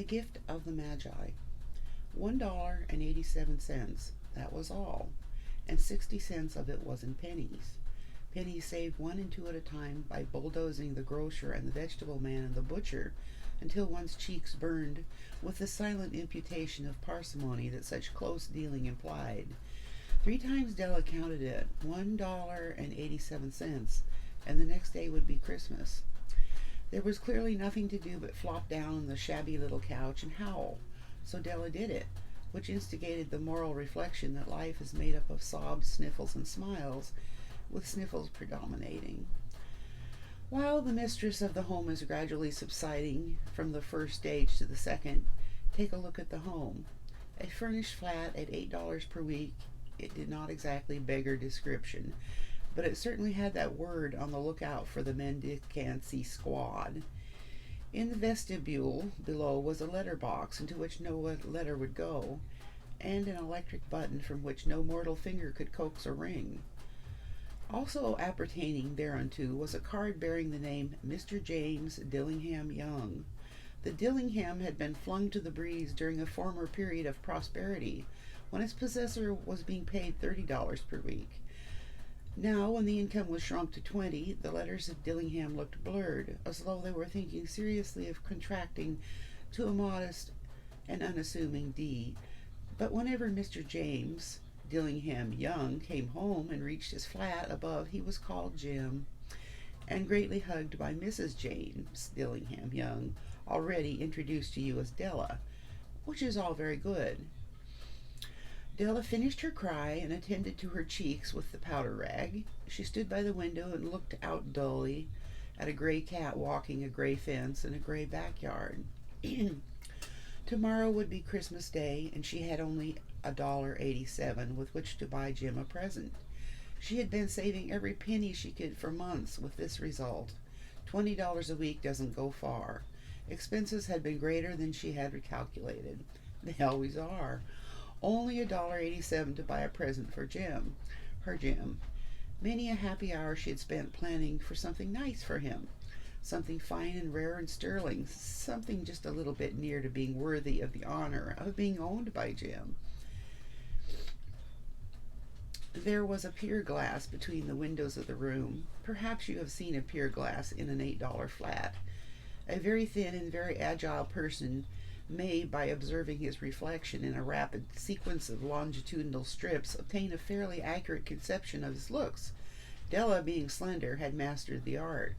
The gift of the Magi. $1.87, that was all, and 60 cents of it was in pennies. Pennies saved 1 and 2 at a time by bulldozing the grocer and the vegetable man and the butcher until one's cheeks burned with the silent imputation of parsimony that such close dealing implied. 3 times Della counted it, $1.87, and the next day would be Christmas. There was clearly nothing to do but flop down on the shabby little couch and howl. So Della did it, which instigated the moral reflection that life is made up of sobs, sniffles, and smiles, with sniffles predominating. While the mistress of the home is gradually subsiding from the first stage to the second, take a look at the home. A furnished flat at $8 per week, it did not exactly beggar description, but it certainly had that word on the lookout for the mendicancy squad. In the vestibule below was a letter box into which no letter would go, and an electric button from which no mortal finger could coax a ring. Also appertaining thereunto was a card bearing the name Mr. James Dillingham Young. The Dillingham had been flung to the breeze during a former period of prosperity, when its possessor was being paid $30 per week. Now, when the income was shrunk to 20, the letters of Dillingham looked blurred, as though they were thinking seriously of contracting to a modest and unassuming D. But whenever Mr. James Dillingham Young came home and reached his flat above, he was called Jim, and greatly hugged by Mrs. James Dillingham Young, already introduced to you as Della, which is all very good. Della finished her cry and attended to her cheeks with the powder rag. She stood by the window and looked out dully at a gray cat walking a gray fence in a gray backyard. Tomorrow would be Christmas Day, and she had only $1.87 with which to buy Jim a present. She had been saving every penny she could for months, with this result. $20 a week doesn't go far. Expenses had been greater than she had calculated. They always are. Only $1.87 to buy a present for Jim, her Jim. Many a happy hour she had spent planning for something nice for him, something fine and rare and sterling, something just a little bit near to being worthy of the honor of being owned by Jim. There was a pier glass between the windows of the room. Perhaps you have seen a pier glass in an $8 flat. A very thin and very agile person may, by observing his reflection in a rapid sequence of longitudinal strips, obtain a fairly accurate conception of his looks. Della, being slender, had mastered the art.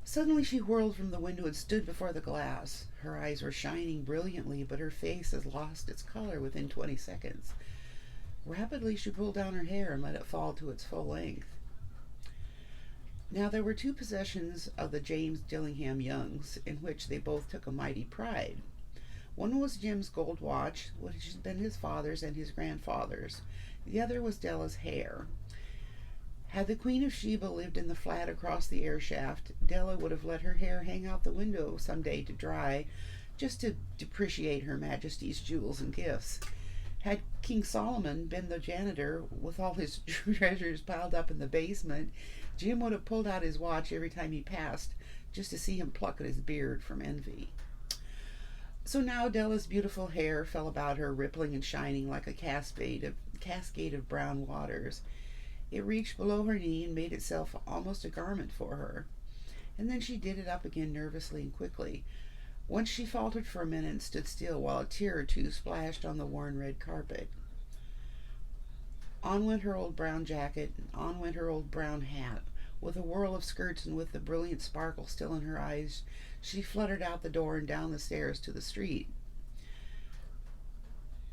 Suddenly she whirled from the window and stood before the glass. Her eyes were shining brilliantly, but her face had lost its color within 20 seconds. Rapidly she pulled down her hair and let it fall to its full length. Now there were 2 possessions of the James Dillingham Youngs in which they both took a mighty pride. One was Jim's gold watch, which had been his father's and his grandfather's. The other was Della's hair. Had the Queen of Sheba lived in the flat across the air shaft, Della would have let her hair hang out the window some day to dry, just to depreciate Her Majesty's jewels and gifts. Had King Solomon been the janitor with all his treasures piled up in the basement, Jim would have pulled out his watch every time he passed, just to see him pluck at his beard from envy. So now Della's beautiful hair fell about her, rippling and shining like a cascade of brown waters. It reached below her knee and made itself almost a garment for her. And then she did it up again nervously and quickly. Once she faltered for a minute and stood still while a tear or two splashed on the worn red carpet. On went her old brown jacket, and on went her old brown hat. With a whirl of skirts and with the brilliant sparkle still in her eyes, she fluttered out the door and down the stairs to the street.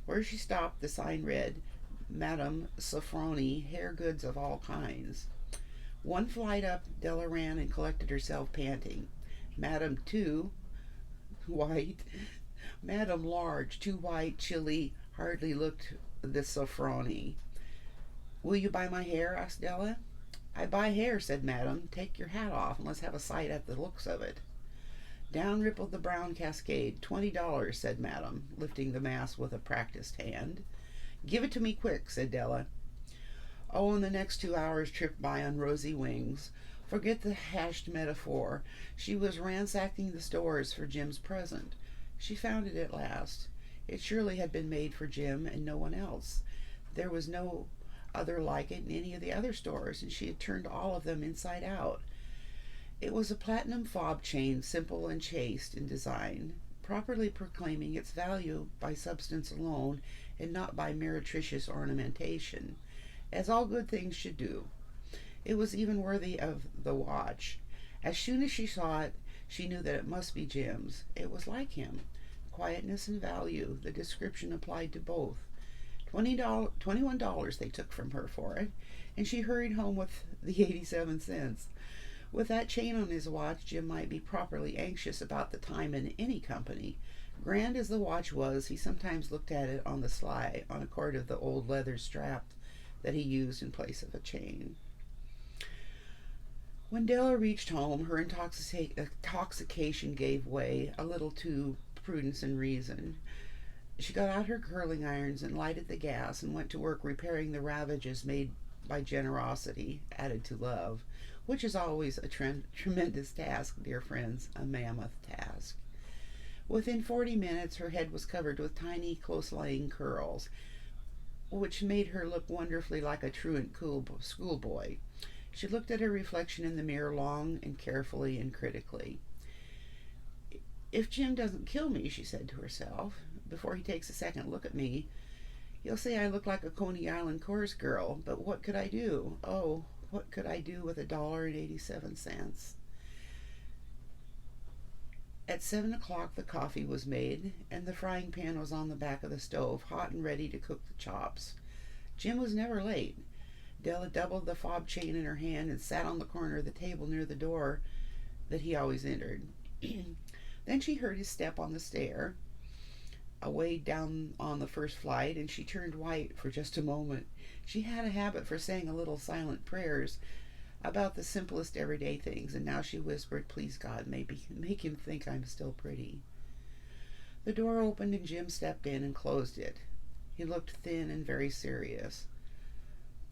Where she stopped, the sign read, Madame Sofroni, hair goods of all kinds. 1 flight up, Della ran and collected herself, panting. Madame 2, white. Madame large, 2 white, chilly, hardly looked the Sofroni. Will you buy my hair? Asked Della. I buy hair, said Madame. Take your hat off and let's have a sight at the looks of it. Down rippled the brown cascade. $20, said Madame, lifting the mass with a practiced hand. Give it to me quick, said Della. Oh, and the next 2 hours tripped by on rosy wings. Forget the hashed metaphor. She was ransacking the stores for Jim's present. She found it at last. It surely had been made for Jim and no one else. There was no other like it in any of the other stores, and she had turned all of them inside out. It was a platinum fob chain, simple and chaste in design, properly proclaiming its value by substance alone and not by meretricious ornamentation, as all good things should do. It was even worthy of the watch. As soon as she saw it, she knew that it must be Jim's. It was like him. Quietness and value, the description applied to both. $21 they took from her for it, and she hurried home with the 87 cents. With that chain on his watch, Jim might be properly anxious about the time in any company. Grand as the watch was, he sometimes looked at it on the sly, on account of the old leather strap that he used in place of a chain. When Della reached home, her intoxication gave way a little to prudence and reason. She got out her curling irons and lighted the gas and went to work repairing the ravages made by generosity added to love, which is always a tremendous task, dear friends, a mammoth task. Within 40 minutes, her head was covered with tiny, close-lying curls, which made her look wonderfully like a truant schoolboy. She looked at her reflection in the mirror long and carefully and critically. If Jim doesn't kill me, she said to herself, before he takes a second look at me, he'll say I look like a Coney Island chorus girl, but what could I do? Oh, what could I do with $1.87? At 7 o'clock the coffee was made, and the frying pan was on the back of the stove, hot and ready to cook the chops. Jim was never late. Della doubled the fob chain in her hand and sat on the corner of the table near the door that he always entered. Then she heard his step on the stair, away down on the first flight, and she turned white for just a moment. She had a habit for saying a little silent prayers about the simplest everyday things, and now she whispered, "Please God, maybe make him think I'm still pretty." The door opened and Jim stepped in and closed it. He looked thin and very serious.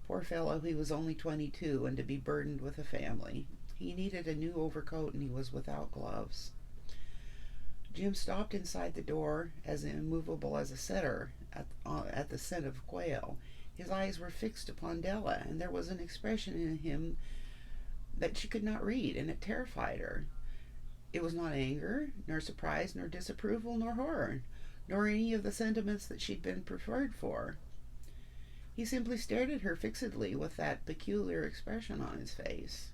Poor fellow, he was only 22 and to be burdened with a family. He needed a new overcoat and he was without gloves. Jim stopped inside the door, as immovable as a setter at the scent of quail. His eyes were fixed upon Della, and there was an expression in him that she could not read, and it terrified her. It was not anger, nor surprise, nor disapproval, nor horror, nor any of the sentiments that she'd been preferred for. He simply stared at her fixedly with that peculiar expression on his face.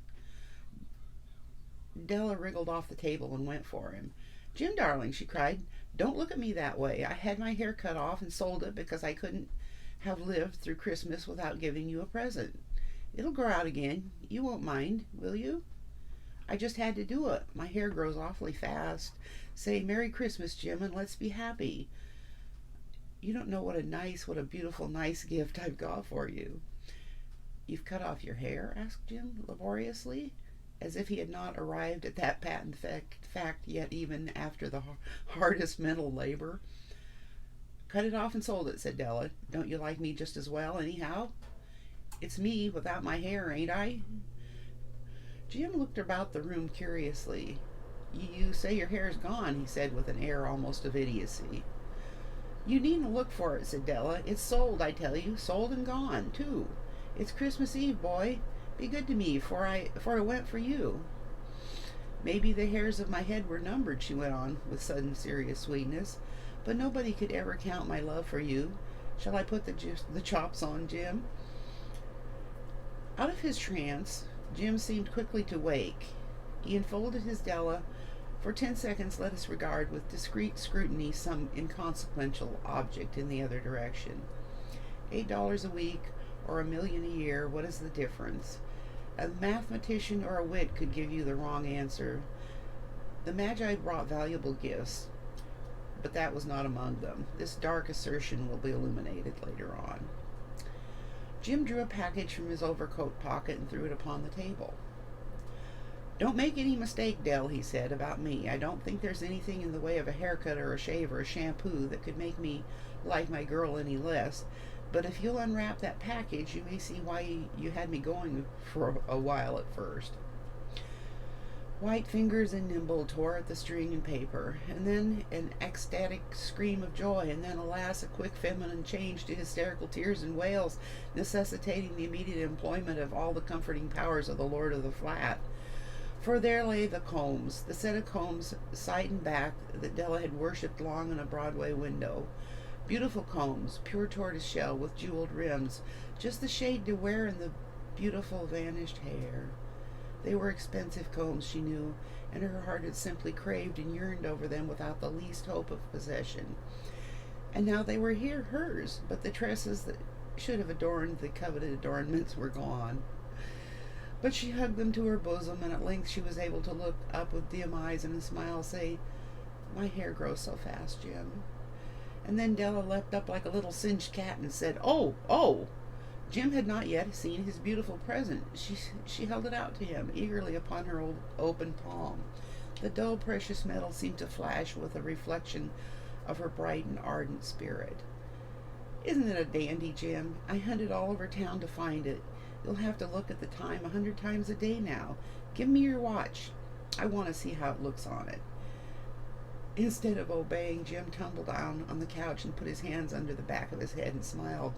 Della wriggled off the table and went for him. "Jim, darling," she cried, "don't look at me that way. I had my hair cut off and sold it because I couldn't have lived through Christmas without giving you a present. It'll grow out again. You won't mind, will you? I just had to do it. My hair grows awfully fast. Say Merry Christmas, Jim, and let's be happy. You don't know what a beautiful, nice gift I've got for you." "You've cut off your hair?" asked Jim laboriously, as if he had not arrived at that patent fact yet, even after the hardest mental labor. "Cut it off and sold it," said Della. "Don't you like me just as well, anyhow? It's me without my hair, ain't I?" Jim looked about the room curiously. You say your hair's gone," he said with an air almost of idiocy. "You needn't look for it," said Della. "It's sold, I tell you. Sold and gone, too. It's Christmas Eve, boy. Be good to me, for I went for you." "Maybe the hairs of my head were numbered," she went on with sudden serious sweetness, "but nobody could ever count my love for you. Shall I put the chops on, Jim?" Out of his trance, Jim seemed quickly to wake. He enfolded his Della. For 10 seconds let us regard with discreet scrutiny some inconsequential object in the other direction. $8 a week or $1,000,000 a year, what is the difference? A mathematician or a wit could give you the wrong answer. The Magi brought valuable gifts, but that was not among them. This dark assertion will be illuminated later on. Jim drew a package from his overcoat pocket and threw it upon the table. "Don't make any mistake, Dell," he said, "about me. I don't think there's anything in the way of a haircut or a shave or a shampoo that could make me like my girl any less. But if you'll unwrap that package, you may see why you had me going for a while at first." White fingers and nimble tore at the string and paper, and then an ecstatic scream of joy, and then, alas, a quick feminine change to hysterical tears and wails, necessitating the immediate employment of all the comforting powers of the lord of the flat. For there lay the combs, the set of combs, side and back, that Della had worshipped long in a Broadway window. Beautiful combs, pure tortoise shell with jeweled rims, just the shade to wear in the beautiful vanished hair. They were expensive combs, she knew, and her heart had simply craved and yearned over them without the least hope of possession. And now they were here, hers, but the tresses that should have adorned the coveted adornments were gone. But she hugged them to her bosom, and at length she was able to look up with dim eyes and a smile, say, "My hair grows so fast, Jim." And then Della leapt up like a little singed cat and said, "Oh, oh!" Jim had not yet seen his beautiful present. She held it out to him, eagerly upon her old open palm. The dull, precious metal seemed to flash with a reflection of her bright and ardent spirit. "Isn't it a dandy, Jim? I hunted all over town to find it. You'll have to look at the time 100 times a day now. Give me your watch. I want to see how it looks on it." Instead of obeying, Jim tumbled down on the couch and put his hands under the back of his head and smiled.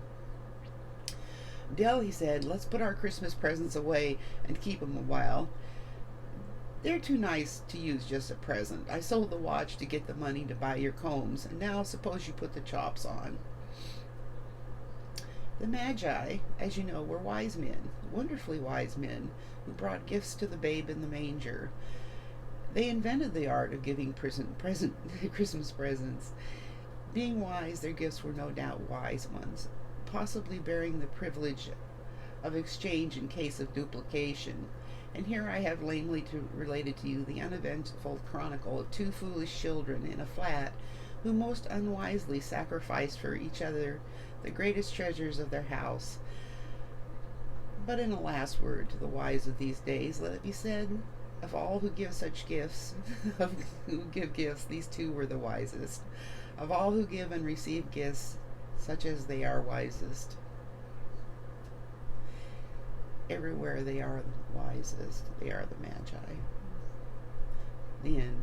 "Dell," he said, "let's put our Christmas presents away and keep 'em a while. They're too nice to use just a present. I sold the watch to get the money to buy your combs, and now suppose you put the chops on." The Magi, as you know, were wise men, wonderfully wise men, who brought gifts to the babe in the manger. They invented the art of giving Christmas presents. Being wise, their gifts were no doubt wise ones, possibly bearing the privilege of exchange in case of duplication. And here I have lamely related to you the uneventful chronicle of two foolish children in a flat who most unwisely sacrificed for each other the greatest treasures of their house. But in a last word to the wise of these days, let it be said, of all who give such gifts, who give gifts, these two were the wisest. Of all who give and receive gifts, such as they are wisest. Everywhere they are the wisest. They are the Magi. The end.